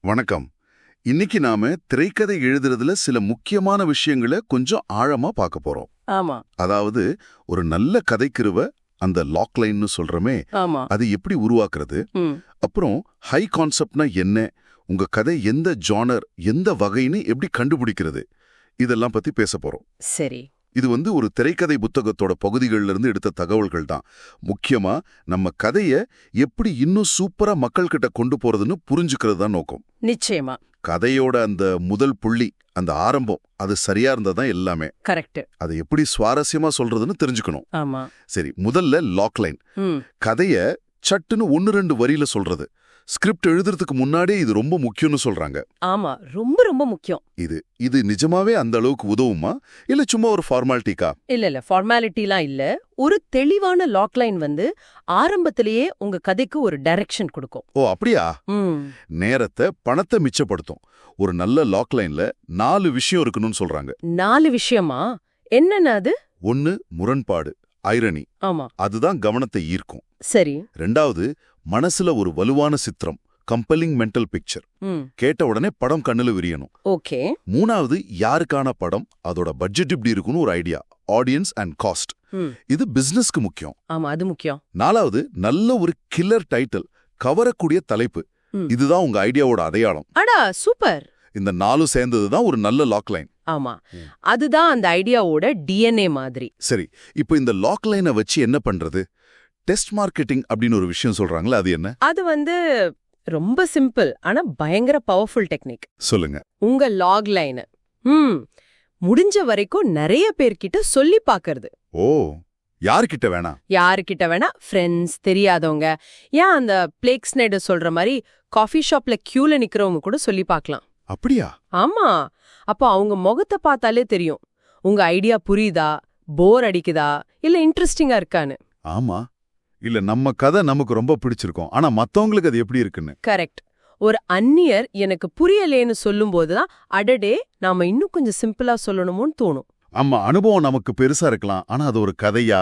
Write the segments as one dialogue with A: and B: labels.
A: வணக்கம். இன்னைக்கு நாம திரைக்கதை எழுதுறதுல சில முக்கியமான விஷயங்களை கொஞ்சம் ஆழமா பார்க்க போறோம்.
B: ஆமா
A: அதாவது ஒரு நல்ல கதைக்கிருவ அந்த லாக் லைன்னு சொல்றமே,
B: ஆமா
A: அது எப்படி உருவாக்குறது,
B: ம்
A: அப்புறம் ஹை கான்செப்ட்னா என்ன, உங்க கதை எந்த ஜானர் எந்த வகைன்னு எப்படி கண்டுபிடிக்கிறது, இதெல்லாம் பத்தி பேச போறோம்.
B: சரி.
A: இது ஒரு திரைக்கதை புத்தகத்தோட பகுதிகளில் இருந்து எடுத்த தகவல்கள் தான். முக்கியமா நம்ம கதையை எப்படி இன்னும் சூப்பரா மக்கள் கிட்ட கொண்டு போறதுன்னு புரிஞ்சுக்கிறது தான் நோக்கம்.
B: நிச்சயமா.
A: கதையோட அந்த முதல் புள்ளி, அந்த ஆரம்பம், அது சரியா இருந்தாதான் எல்லாமே.
B: கரெக்ட்.
A: அதை எப்படி சுவாரஸ்யமா சொல்றதுன்னு தெரிஞ்சுக்கணும்.
B: ஆமா.
A: சரி, முதல்ல லாக் லைன்.
B: ம்
A: கதைய சட்டுன்னு 1-2 வரியில சொல்றது. ஸ்கிரிப்ட் எழுதுறதுக்கு முன்னாடியே இது ரொம்ப முக்கியம்னு சொல்றாங்க.
B: ஆமா, ரொம்ப ரொம்ப முக்கியம்.
A: இது நிஜமாவே அந்த அளவுக்கு உதவுமா, இல்ல சும்மா ஒரு ஃபார்மாலிட்டிக்கா?
B: இல்ல ஃபார்மாலிட்டிலாம் இல்ல. ஒரு தெளிவான லாக் லைன் ஆரம்பத்திலேயே உங்க கதைக்கு ஒரு டைரக்ஷன் கொடுக்கும்.
A: ஓ அப்படியா?
B: ம்
A: நேரத்தை பணத்தை மிச்சப்படுத்தும். ஒரு நல்ல லாக் லைன்ல 4 விஷயம் இருக்கணும்னு சொல்றாங்க.
B: 4 விஷயமா? என்னன்னா அது?
A: 1 முரண்பாடு, ஐரணி,
B: ஆமா.
A: அதுதான் கவனத்தை ஈர்க்கும்.
B: சரி.
A: 2வது மனசுல ஒரு வலுவான சித்திரம், கம்பெல்லிங் மென்டல் பிக்சர்,
B: ம்
A: கேட்ட உடனே படம் கண்ணுல விரியணும்.
B: ஓகே.
A: 3வது யாருக்கான படம், அதோட பட்ஜெட் இப்படி இருக்குன்னு ஒரு ஐடியா, ஆடியன்ஸ் அண்ட் காஸ்ட்.
B: ம்
A: இது பிசினஸ்க்கு முக்கியம்.
B: ஆமா, அது முக்கியம்.
A: 4வது நல்ல ஒரு கில்லர் டைட்டில், கவரக்கூடிய தலைப்பு.
B: ம்.
A: இதுதான் உங்க ஐடியாவோட அடையாளம்.
B: அடா சூப்பர்.
A: இந்த 4 சேர்ந்ததுதான் ஒரு நல்ல லாக் லைன்.
B: ஆமா, அதுதான் அந்த ஐடியாவோட டிஎன்ஏ மாதிரி.
A: சரி, இப்போ இந்த லாக் லைனை வச்சு என்ன பண்றது? டெஸ்ட் மார்க்கெட்டிங் அப்படின்னு ஒரு விஷயம் சொல்றாங்களே, அது என்ன?
B: அது ரொம்ப சிம்பிள், ஆனா பயங்கர பவர்ஃபுல் டெக்னிக்.
A: சொல்லுங்க.
B: உங்க லாக் லைன் முடிஞ்ச வரைக்கும் நிறைய பேர்கிட்ட சொல்லி பாக்குறது.
A: ஓ, யார்கிட்ட வேணா?
B: யாருக்கிட்ட வேணா, ஃப்ரெண்ட்ஸ், தெரியாதவங்க, ஏன் அந்த பிளேக் ஸ்னைடர் சொல்ற மாதிரி காஃபி ஷாப்ல கியூல நிக்கிறவங்க கூட சொல்லி பார்க்கலாம்.
A: அப்படியா?
B: ஆமா. அப்போ அவங்க முகத்தை பார்த்தாலே தெரியும் உங்க ஐடியா புரியுதா, போர் அடிக்குதா, இல்ல இன்ட்ரெஸ்டிங்கா இருக்கான்னு.
A: ஆமா, இல்ல நம்ம கதை நமக்கு ரொம்ப பிடிச்சிருக்கும், ஆனா மத்தவங்களுக்கு அது எப்படி இருக்குன்னு.
B: கரெக்ட். ஒரு அந்நியர் எனக்கு புரியலேன்னு சொல்லும் போதுதான், அடடே நாம இன்னும் கொஞ்சம் சிம்பிளா சொல்லணுமோன்னு தோணும்.
A: ஆமா, அனுபவம் நமக்கு பெருசா இருக்கலாம், ஆனா அது ஒரு கதையா,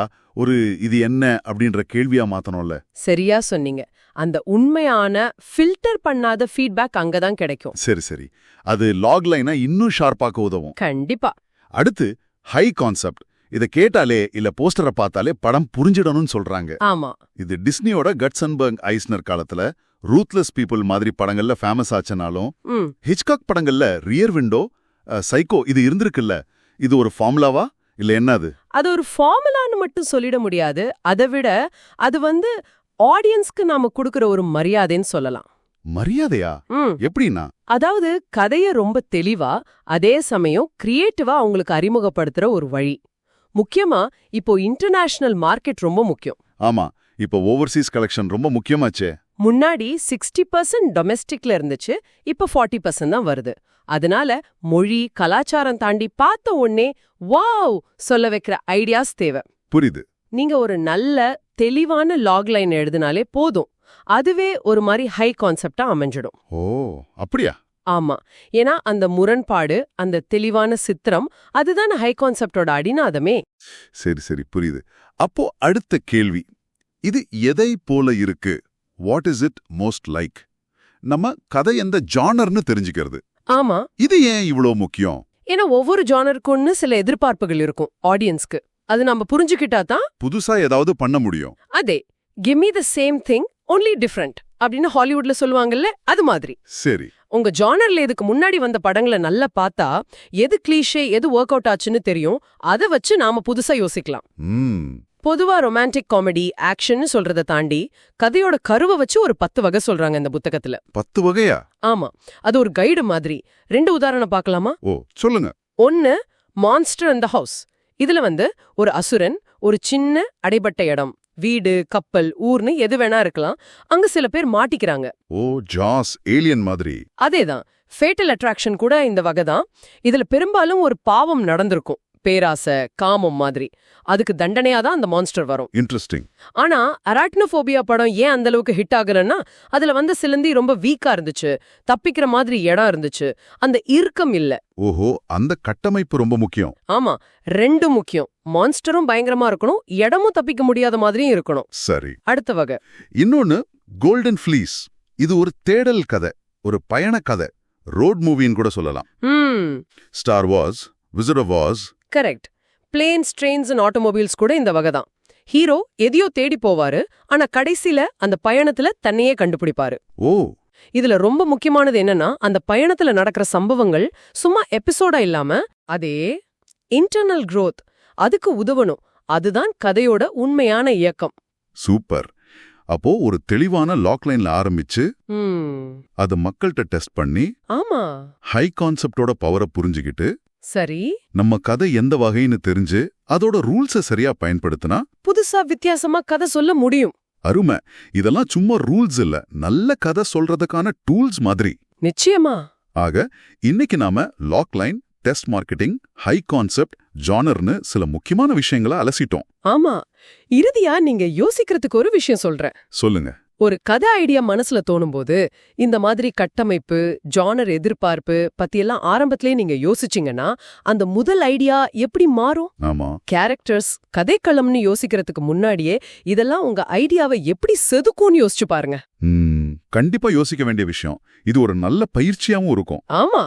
A: இது என்ன அப்படின்ற கேள்வியா மாத்தணும்ல.
B: சரியா சொன்னீங்க. அந்த உண்மையான ஃபில்டர் பண்ணாத ஃபீட்பேக் அங்கதான் கிடைக்கும்.
A: சரி, அது லாக் லைனை இன்னும் ஷார்ப்பாக்க உதவும்.
B: கண்டிப்பா.
A: அடுத்து ஹை கான்செப்ட். இத கேட்டாலே இல்ல போஸ்டரை பார்த்தாலே படம் புரிஞ்சிடணும்னு சொல்றாங்க.
B: ஆமா.
A: இது டிஸ்னியோட கட்சன்பர்க் ஐஸ்னர் காலத்துல ரூத்லெஸ் பீப்புள் மாதிரி படங்கள்ல ஃபேமஸ் ஆச்சனாலும், ஹிச்காக் படங்கள்ல ரியர் விண்டோ, சைக்கோ இது இருந்திருக்குல்ல, இது ஒரு ஃபார்முலாவா இல்ல என்னது?
B: அது ஒரு ஃபார்முலான்னு மட்டும் சொல்லிட முடியாது. அதை விட அது ஆடியன்ஸ்க்கு நாம கொடுக்கிற ஒரு மரியாதைன்னு சொல்லலாம்.
A: மரியாதையா? எப்படின்னா?
B: அதாவது கதைய ரொம்ப தெளிவா, அதே சமயம் கிரியேட்டிவா அவங்களுக்கு அறிமுகப்படுத்துற ஒரு வழி. முக்கியமா இப்போ இன்டர்நேஷனல் மார்க்கெட் ரொம்ப முக்கியம்.
A: ஆமா, இப்போ ஓவர்சீஸ் கலெக்ஷன் ரொம்ப முக்கியமாச்சே.
B: முன்னாடி 60% டொமெஸ்டிக்ல இருந்துச்சு, இப்ப 40% தான் வருது. அதனால மொழி கலாச்சாரம் தாண்டி பார்த்த உடனே வாவ் சொல்ல வைக்கிற ஐடியாஸ் தேவை.
A: புரியுது.
B: நீங்க ஒரு நல்ல தெளிவான லாக் லைன் எழுதினாலே போதும், அதுவே ஒரு மாதிரி ஹை கான்செப்டா அமைஞ்சிடும்.
A: ஓ அப்படியா?
B: ஆமா, ஏன்னா அந்த முரண்பாடு, அந்த தெளிவான சித்திரம், அதுதான் ஹை கான்செப்டோட அடிநாதமே.
A: சரி, புரியுது. அப்போ அடுத்த கேள்வி, இது எதை போல இருக்கு? What is it most like? நம்ம கதை எந்த ஜானர்னு தெரிஞ்சுக்கிறது.
B: ஆமா.
A: இது ஏன் இவ்வளோ முக்கியம்?
B: ஏன்னா ஒவ்வொரு ஜானருக்குன்னு சில எதிர்பார்ப்புகள் இருக்கும் ஆடியன்ஸ்க்கு. அது நம்ம புரிஞ்சுக்கிட்டா தான்
A: புதுசா ஏதாவது பண்ண முடியும்.
B: அதே give me the same thing only different அப்படின்னு ஹாலிவுட்ல சொல்லுவாங்கல்ல, அது மாதிரி.
A: சரி,
B: உங்க ஜானர்ல இதுக்கு முன்னாடி வந்த படங்களை நல்லா பார்த்தா எது கிளீஷே எது ஒர்க் அவுட் ஆச்சுன்னு தெரியும். அதை வச்சு நாம புதுசா யோசிக்கலாம். பொதுவா ரொமான்டிக் காமெடி, ஆக்ஷன் சொல்றதை தாண்டி கதையோட கருவை வச்சு ஒரு 10 வகை சொல்றாங்க இந்த புத்தகத்துல.
A: 10 வகையா?
B: ஆமா, அது ஒரு கைடு மாதிரி. 2 உதாரணம் பார்க்கலாமா?
A: ஓ சொல்லுங்க.
B: 1 மான்ஸ்டர் இன் தி ஹவுஸ். இதுல ஒரு அசுரன், ஒரு சின்ன அடைபட்ட இடம், வீடு, கப்பல், ஊர்னு எது வேணா இருக்கலாம், அங்க சில பேர் மாட்டிக்கிறாங்க.
A: ஓ ஜாஸ், ஏலியன் மாதிரி.
B: அதேதான். ஃபேட்டல் அட்ராக்ஷன் கூட இந்த வகைதான். இதுல பெரும்பாலும் ஒரு பாவம் நடந்திருக்கும், பேராசை, காமம் மாதிரி. அதுக்கு தண்டனையா தான் அந்த மான்ஸ்டர் வரும்.
A: இன்ட்ரெஸ்டிங்.
B: ஆனா அராக்னோபோபியா படம் ஏன் அந்த அளவுக்கு ஹிட் ஆகலன்னா, அதுல சிலந்தி ரொம்ப வீக்கா இருந்துச்சு, தப்பிக்கிற மாதிரி இடம் இருந்துச்சு, அந்த இறுக்கம் இல்ல.
A: ஓஹோ, அந்த கட்டமைப்பு ரொம்ப முக்கியம்.
B: ஆமா, 2 முக்கியம். மான்ஸ்டரும் பயங்கரமா இருக்கணும், இடமும் தப்பிக்க முடியாத மாதிரியும் இருக்கணும்.
A: சரி.
B: அடுத்த வகை
A: இன்னொன்னு கோல்டன் ஃப்ளீஸ். இது ஒரு தேடல் கதை. ஒரு பயண கதை, ரோட் மூவின்னு கூட சொல்லலாம். Star wars, visit of wars.
B: Correct. Planes, trains and automobiles கூட இந்த வகை தான். ஹீரோ எதையோ தேடி போவாரு, ஆனா கடைசில அந்த பயணத்துல தன்னையே கண்டுபிடிப்பாரு.
A: ஓ,
B: இதுல ரொம்ப முக்கியமானது என்னன்னா, அந்த பயணத்துல நடக்கிற சம்பவங்கள் சும்மா எபிசோடா இல்லாம அதே இன்டர்னல் growth அதுக்கு உதவணும். அதுதான் கதையோட உண்மையான இயக்கம்.
A: சூப்பர். அப்போ ஒரு தெளிவான லாக் லைன்ல ஆரம்பிச்சு அது மக்கள்கிட்ட டெஸ்ட் பண்ணி
B: ஆமா,
A: ஹை கான்செப்டோட பவரை புரிஞ்சுக்கிட்டு
B: சரி,
A: நம்ம கதை எந்த வகைன்னு தெரிஞ்சு அதோட ரூல்ஸை சரியா பயன்படுத்தினா
B: புதுசா வித்தியாசமா கதை சொல்ல முடியும்.
A: அருமை. இதெல்லாம் சும்மா ரூல்ஸ் இல்ல, நல்ல கதை சொல்றதுக்கான டூல்ஸ் மாதிரி.
B: நிச்சயமா.
A: ஆக இன்னைக்கு நாம log line, test marketing, high concept, ஜானர்னு சில முக்கியமான விஷயங்களை அலசிட்டோம்.
B: ஆமா, இறுதியா நீங்க யோசிக்கிறதுக்கு ஒரு விஷயம் சொல்றேன்.
A: சொல்லுங்க.
B: ஒரு கதை ஐடியா மனசுல தோணும்போது இந்த மாதிரி கட்டமைப்பு, ஜானர் எதிர்பார்ப்பு பத்தியெல்லாம் ஆரம்பத்திலே நீங்க யோசிச்சீங்கன்னா அந்த முதல் ஐடியா எப்படி மாறும்?
A: ஆமா,
B: கேரக்டர்ஸ், கதைக்களம்னு யோசிக்கிறதுக்கு முன்னாடியே இதெல்லாம் உங்க ஐடியாவை எப்படி செதுக்கும்னு யோசிச்சு பாருங்க.
A: கண்டிப்பா யோசிக்க வேண்டிய விஷயம். இது ஒரு நல்ல பயிற்சியாவும் இருக்கும்.
B: ஆமா.